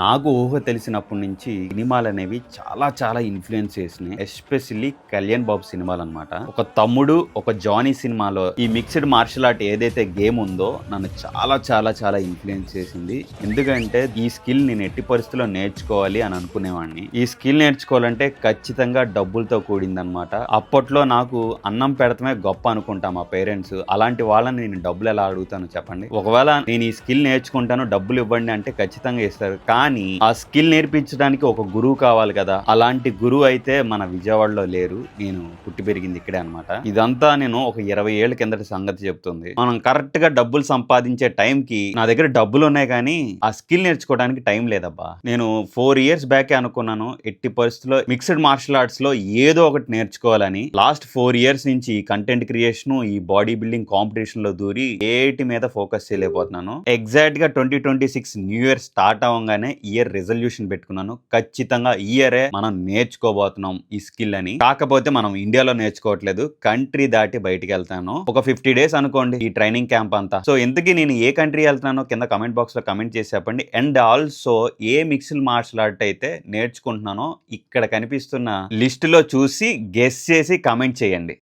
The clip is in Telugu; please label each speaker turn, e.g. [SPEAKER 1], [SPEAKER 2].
[SPEAKER 1] నాకు ఊహ తెలిసినప్పటి నుంచి సినిమాలనేవి చాలా చాలా ఇన్‌ఫ్లూయెన్స్ చేసినాయి. ఎస్పెషల్లీ 'కళ్యాణ్ బాబు' సినిమాలనమాట. ఒక తమ్ముడు, ఒక జానీ సినిమాలో ఈ మిక్స్డ్ మార్షల్ ఆర్ట్ ఏదైతే గేమ్ ఉందో నన్ను చాలా చాలా చాలా ఇన్‌ఫ్లూయెన్స్ చేసింది. ఎందుకంటే ఈ స్కిల్ నేను ఎట్టి పరిస్థితిలో నేర్చుకోవాలి అని అనుకునేవాడిని. ఈ స్కిల్ నేర్చుకోవాలంటే ఖచ్చితంగా డబ్బులతో కూడిందనమాట. అప్పట్లో నాకు అన్నం పెడతమే గొప్ప అనుకుంటా మా పేరెంట్స్. అలాంటి వాళ్ళని నేను డబ్బులు ఎలా అడుగుతాను చెప్పండి? ఒకవేళ నేను ఈ స్కిల్ నేర్చుకుంటాను డబ్బులు ఇవ్వండి అంటే ఖచ్చితంగా ఇస్తారు. కానీ ఆ స్కిల్ నేర్పించడానికి ఒక గురువు కావాలి కదా. అలాంటి గురువు అయితే మన విజయవాడలో లేరు. నేను పుట్టి పెరిగింది ఇక్కడే అనమాట. ఇదంతా నేను ఒక 20 ఏళ్ల కిందటి సంగతి చెప్తుంది. మనం కరెక్ట్ గా డబ్బులు సంపాదించే టైం కి నా దగ్గర డబ్బులు ఉన్నాయి కానీ ఆ స్కిల్ నేర్చుకోవడానికి టైం లేదబ్బా. నేను 4 ఇయర్స్ బ్యాకే అనుకున్నాను ఎట్టి పరిస్థితుల్లో మిక్స్డ్ మార్షల్ ఆర్ట్స్ లో ఏదో ఒకటి నేర్చుకోవాలని. లాస్ట్ 4 ఇయర్స్ నుంచి కంటెంట్ క్రియేషన్, ఈ బాడీ బిల్డింగ్ కాంపిటీషన్ లో దూరి ఏటి మీద ఫోకస్ చేయలేకపోతున్నాను. ఎగ్జాక్ట్ గా 2026 న్యూ ఇయర్ స్టార్ట్ అవ్వగానే ఇయర్ రెజల్యూషన్ పెట్టుకున్నాను. ఖచ్చితంగా ఇయరే మనం నేర్చుకోబోతున్నాం ఈ స్కిల్ అని. కాకపోతే మనం ఇండియాలో నేర్చుకోవట్లేదు, కంట్రీ దాటి బయటికి వెళ్తాను. ఒక 50 డేస్ అనుకోండి ఈ ట్రైనింగ్ క్యాంప్ అంతా. సో ఇంతకీ నేను ఏ కంట్రీ వెళ్తున్నానో కింద కమెంట్ బాక్స్ లో కమెంట్ చేసి చెప్పండి. And also a mixed martial art అయితే నేర్చుకుంటున్నానో ఇక్కడ కనిపిస్తున్న లిస్ట్ లో చూసి గెస్ చేసి కమెంట్ చేయండి.